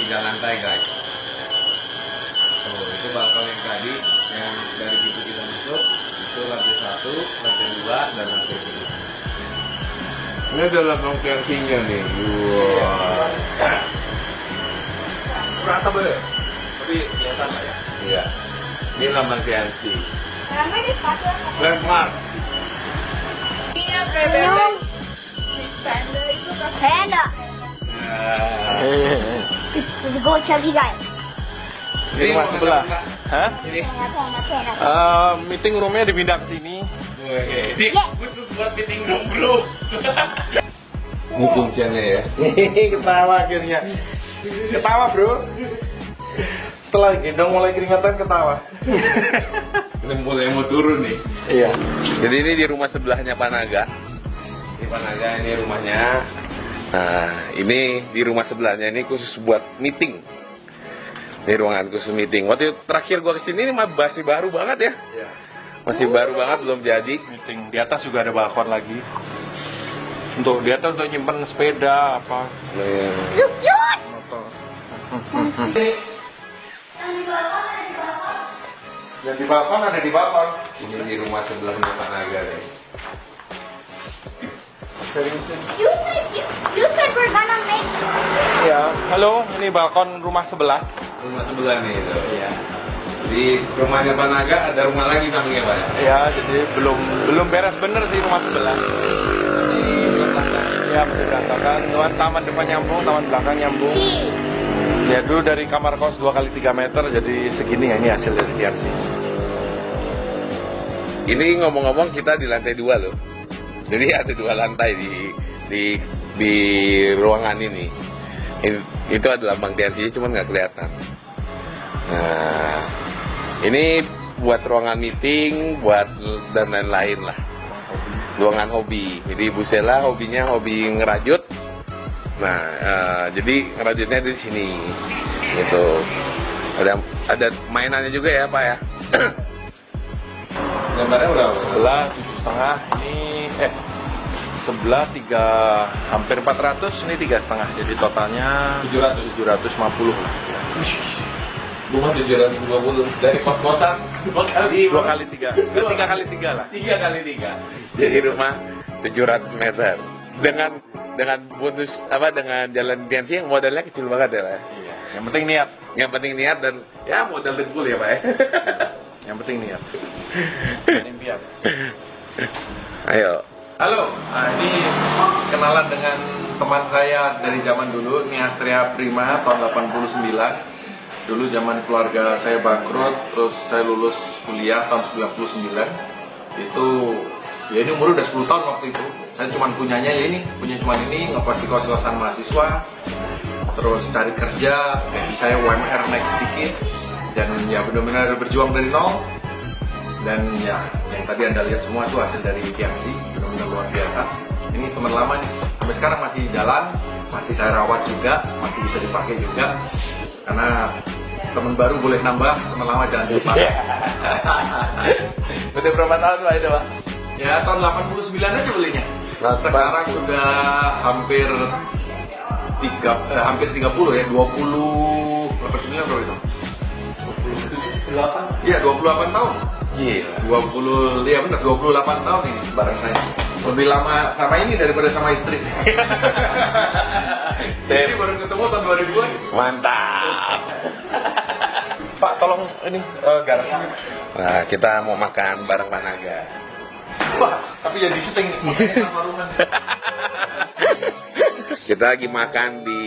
3 lantai guys. Tuh, itu balkon yang tadi yang dari pintu kita masuk itu lantai 1, lantai 2 dan lantai 3. Ini adalah konferensinya nih. Wah. Rata bener, tapi kelihatan lah ya. Iya. Ini lambang TNC. Namanya sepatu apa? Landmark. Ini yang kayak bebek. Panda itu kan. Panda. Let's go chubby guy. Ini rumah sebelah. Hah? Ini. Meeting roomnya dipindah ke sini. Ini khusus buat meeting room bro. Ini kunciannya ya. Ketawa akhirnya. Ketawa bro. Setelah gendong mulai keringatan ketawa. Ini mulai mau turun nih. Iya. Jadi ini di rumah sebelahnya Pak Naga. Ini Pak Naga, ini rumahnya. Nah, ini di rumah sebelahnya ini khusus buat meeting. Ini ruangan khusus meeting. Waktu terakhir gua kesini ini masih baru banget ya. Iya. Masih baru banget, belum jadi. Meeting di atas juga ada balkon lagi. Untuk di atas untuk nyimpen sepeda apa. Cute. Motor. Dan di balkon ada di balkon. Ini di rumah sebelahnya Pak Naga nih. You said we're gonna make. Ya, halo, ini balkon rumah sebelah. Rumah sebelah nih itu. Iya. Di rumahnya Pak Naga ada rumah lagi namanya Pak ya? Ya, jadi belum beres bener sih rumah sebelah. Ya, masih berantakan. Taman depan nyambung, taman belakang nyambung. Ya, dulu dari kamar kos 2 kali 3 meter jadi segini ya, ini hasil dari TRC. Ini ngomong-ngomong kita di lantai 2 loh. Jadi ada 2 lantai di ruangan ini. Itu adalah Bang TNC, cuman nggak kelihatan. Nah, ini buat ruangan meeting, buat dan lain-lain lah. Ruangan hobi. Jadi Bu Sela hobinya hobi ngerajut. Nah, jadi ngerajutnya di sini. Gitu. Ada mainannya juga ya, Pak ya. Gambarnya berapa? Sebelah 7,5, ini sebelah 3 hampir 400, ini 3,5. Jadi totalnya 750 lah. Rumah 720 dari kos-kosan 2 kali 3 kali 3 lah. 3 kali 3. Jadi rumah 700 meter dengan bonus dengan jalan TNC yang modalnya kecil banget ya Pak. Iya. Yang penting niat. Yang penting niat dan ya modal dengkul ya Pak ya. Yang penting niat. Dan impian. Ayo. Halo, ini kenalan dengan teman saya dari zaman dulu, ini Astria Prima tahun 89. Dulu zaman keluarga saya bangkrut, terus saya lulus kuliah tahun 99. Itu ya ini umur udah 10 tahun waktu itu. Saya cuma punya cuma ini, ngekos di kos-kosan mahasiswa. Terus cari kerja, gaji saya UMR naik sedikit. Dan ya benar-benar berjuang dari nol. Dan ya yang tadi Anda lihat semua itu hasil dari TNC, benar-benar luar biasa. Ini teman lama nih, sampai sekarang masih jalan, masih saya rawat juga, masih bisa dipakai juga. Karena teman baru boleh nambah, teman lama jangan lupa. Udah berapa tahun Pak itu Pak? Ya tahun 89 aja belinya. Sekarang sudah hampir 30 ya, 20 berapa berapa itu? 28? Iya 28 tahun. Iya. 20, ya benar 28 tahun ini bareng saya. Lebih lama sama ini daripada sama istri. Jadi baru ketemu tahun 2000-an. Mantap. Pak tolong ini garasnya. Nah, kita mau makan bareng Pak Naga. Wah, tapi ya di syuting nih, makanya sama rumah. Kita lagi makan di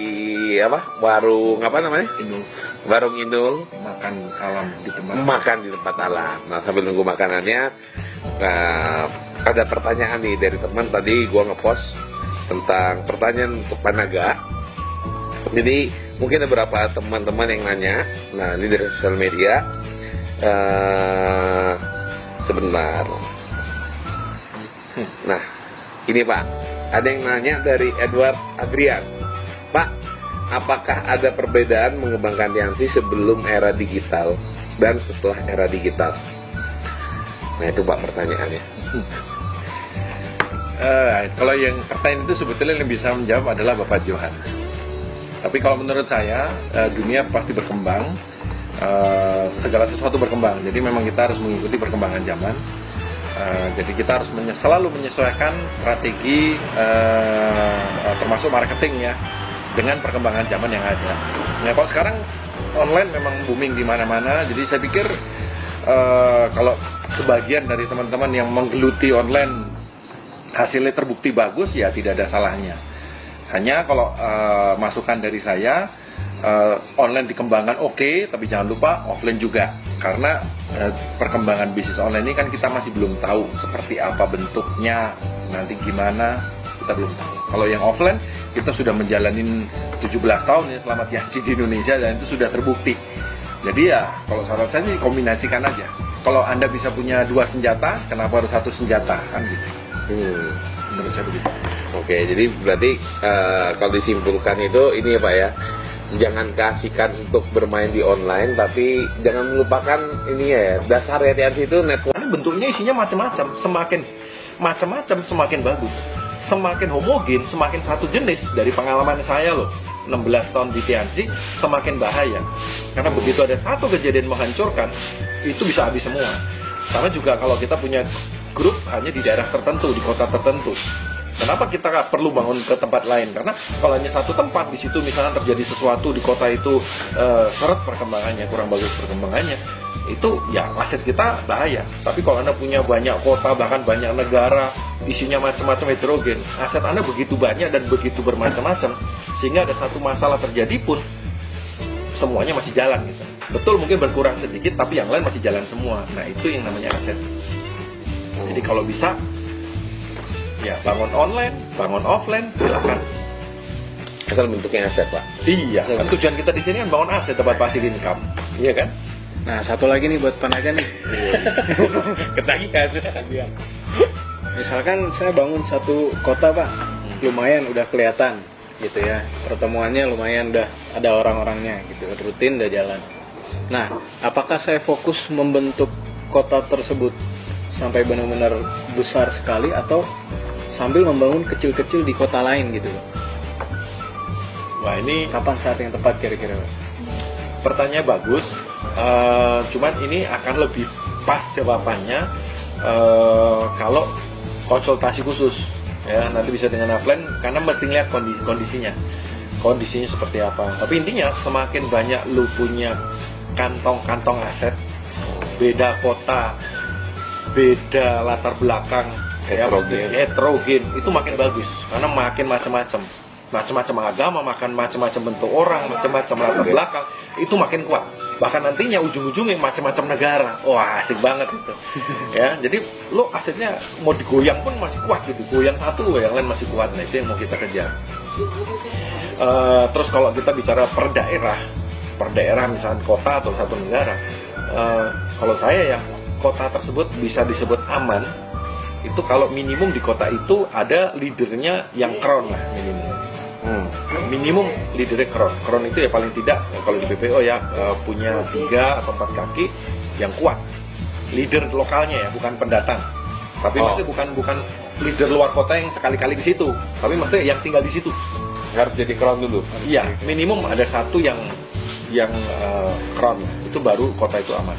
warung apa namanya? Inul. Warung Inul. Makan alam di tempat. Makan di tempat alam. Nah sambil nunggu makanannya, ada pertanyaan nih dari teman tadi gua ngepost tentang pertanyaan untuk Pak Naga. Jadi mungkin ada beberapa teman-teman yang nanya. Nah ini dari sosial media. Sebentar. Nah ini Pak, ada yang nanya dari Edward Adrian. Pak, apakah ada perbedaan mengembangkan TNC sebelum era digital dan setelah era digital? Nah itu Pak pertanyaannya. Kalau yang pertanyaan itu sebetulnya yang bisa menjawab adalah Bapak Johan. Tapi kalau menurut saya dunia pasti berkembang, segala sesuatu berkembang. Jadi memang kita harus mengikuti perkembangan zaman. Jadi kita harus selalu menyesuaikan strategi termasuk marketing ya dengan perkembangan zaman yang ada. Nah kalau sekarang online memang booming di mana-mana. Jadi saya pikir kalau sebagian dari teman-teman yang menggeluti online hasilnya terbukti bagus ya tidak ada salahnya. Hanya kalau masukan dari saya online dikembangkan oke, tapi jangan lupa offline juga. Karena perkembangan bisnis online ini kan kita masih belum tahu seperti apa bentuknya, nanti gimana, kita belum tahu. Kalau yang offline, kita sudah menjalanin 17 tahun ya selama Tianxi di Indonesia dan itu sudah terbukti. Jadi ya, kalau saran saya sih kombinasikan aja. Kalau Anda bisa punya 2 senjata, kenapa harus 1 senjata? Kan gitu. Menurut saya begitu. Oke, jadi berarti kalau disimpulkan itu ini ya Pak ya, jangan kasihkan untuk bermain di online, tapi jangan melupakan ini ya, dasar ya Tianxi itu network. Bentuknya isinya macam-macam, semakin macam-macam semakin bagus, semakin homogen, semakin satu jenis. Dari pengalaman saya loh, 16 tahun di Tianxi, semakin bahaya. Karena begitu ada satu kejadian menghancurkan, itu bisa habis semua. Karena juga kalau kita punya grup hanya di daerah tertentu, di kota tertentu. Kenapa kita nggak perlu bangun ke tempat lain? Karena kalau hanya satu tempat di situ misalnya terjadi sesuatu di kota itu seret perkembangannya, kurang bagus perkembangannya, itu ya aset kita bahaya. Tapi kalau Anda punya banyak kota, bahkan banyak negara, isinya macam-macam heterogen, aset Anda begitu banyak dan begitu bermacam-macam, sehingga ada satu masalah terjadi pun semuanya masih jalan gitu. Betul mungkin berkurang sedikit, tapi yang lain masih jalan semua. Nah itu yang namanya aset. Jadi kalau bisa ya bangun online, bangun offline, silakan. Asal bentuknya aset Pak. Iya, kan tujuan kita di sini kan bangun aset, tempat passive income, iya kan? Nah, satu lagi nih buat Panaga nih. Ketagihan. Misalkan saya bangun satu kota Pak, lumayan udah kelihatan gitu ya, pertemuannya lumayan udah ada orang-orangnya gitu, rutin udah jalan. Nah, apakah saya fokus membentuk kota tersebut sampai benar-benar besar sekali atau sambil membangun kecil-kecil di kota lain gitu? Wah ini Kapan saat yang tepat kira-kira? pertanyaan bagus, cuman ini akan lebih pas jawabannya kalau konsultasi khusus ya, nanti bisa dengan offline karena mesti lihat kondisinya seperti apa. Tapi intinya semakin banyak lu punya kantong-kantong aset, beda kota, beda latar belakang, heterogen, itu makin bagus karena makin macam-macam agama, makan macam-macam bentuk orang, macam-macam latar belakang, itu makin kuat. Bahkan nantinya ujung-ujungnya macam-macam negara. Wah, asik banget itu. Ya, jadi lo asetnya mau digoyang pun masih kuat gitu. Goyang satu, yang lain masih kuat. Nah, itu yang mau kita kejar. Terus kalau kita bicara per daerah misalnya kota atau satu negara, kalau saya ya kota tersebut bisa disebut aman itu kalau minimum di kota itu ada leadernya yang crown lah minimum leadernya crown itu ya paling tidak kalau di BPO ya punya 3 atau 4 kaki yang kuat, leader lokalnya ya, bukan pendatang, tapi maksudnya bukan leader luar kota yang sekali-kali di situ, tapi maksudnya yang tinggal di situ Harus jadi crown dulu. iya, minimum ada satu yang crown, itu baru kota itu aman.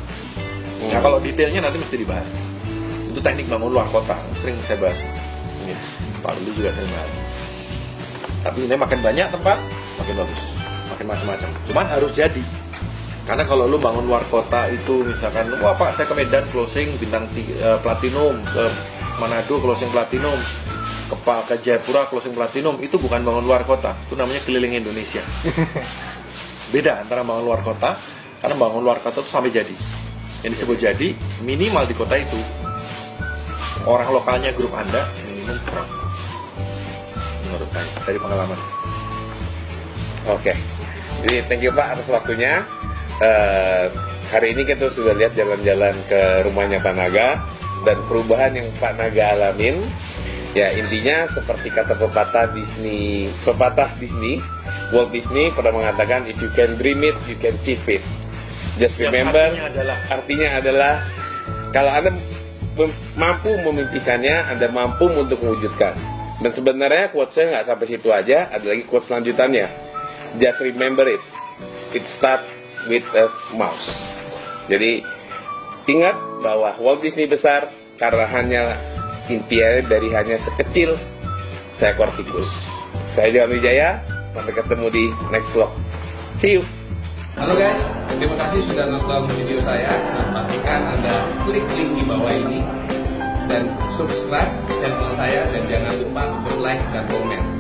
Nah kalau detailnya nanti mesti dibahas. Itu teknik bangun luar kota, sering saya bahas. Ini Pak Lulu juga sering bahas. Tapi ini makin banyak tempat, makin bagus, makin macam-macam. Cuman harus jadi. Karena kalau lu bangun luar kota itu misalkan, wah Pak saya ke Medan closing bintang platinum, ke Manado closing platinum, ke Jayapura closing platinum, itu bukan bangun luar kota, itu namanya keliling Indonesia. Beda antara bangun luar kota, karena bangun luar kota itu sampai jadi. Yang disebut jadi minimal di kota itu orang lokalnya grup Anda minimum crown. Menurut saya dari pengalaman. Oke. Jadi thank you Pak atas waktunya. Hari ini kita sudah lihat jalan-jalan ke rumahnya Pak Naga dan perubahan yang Pak Naga alamin. Ya intinya seperti kata pepatah Disney, Walt Disney pernah mengatakan if you can dream it, you can achieve it. Just remember, artinya adalah kalau Anda mampu memimpikannya, Anda mampu untuk mewujudkan. Dan sebenarnya quotes saya nggak sampai situ aja, ada lagi quotes selanjutannya. just remember it. It start with a mouse. Jadi ingat bahwa Walt Disney besar karena hanya impiannya dari hanya sekecil seekor tikus. Saya Johan Wijaya, sampai ketemu di next vlog. See you. Halo guys, terima kasih sudah nonton video saya. Dan pastikan Anda klik link di bawah ini dan subscribe channel saya, dan jangan lupa untuk like dan komen.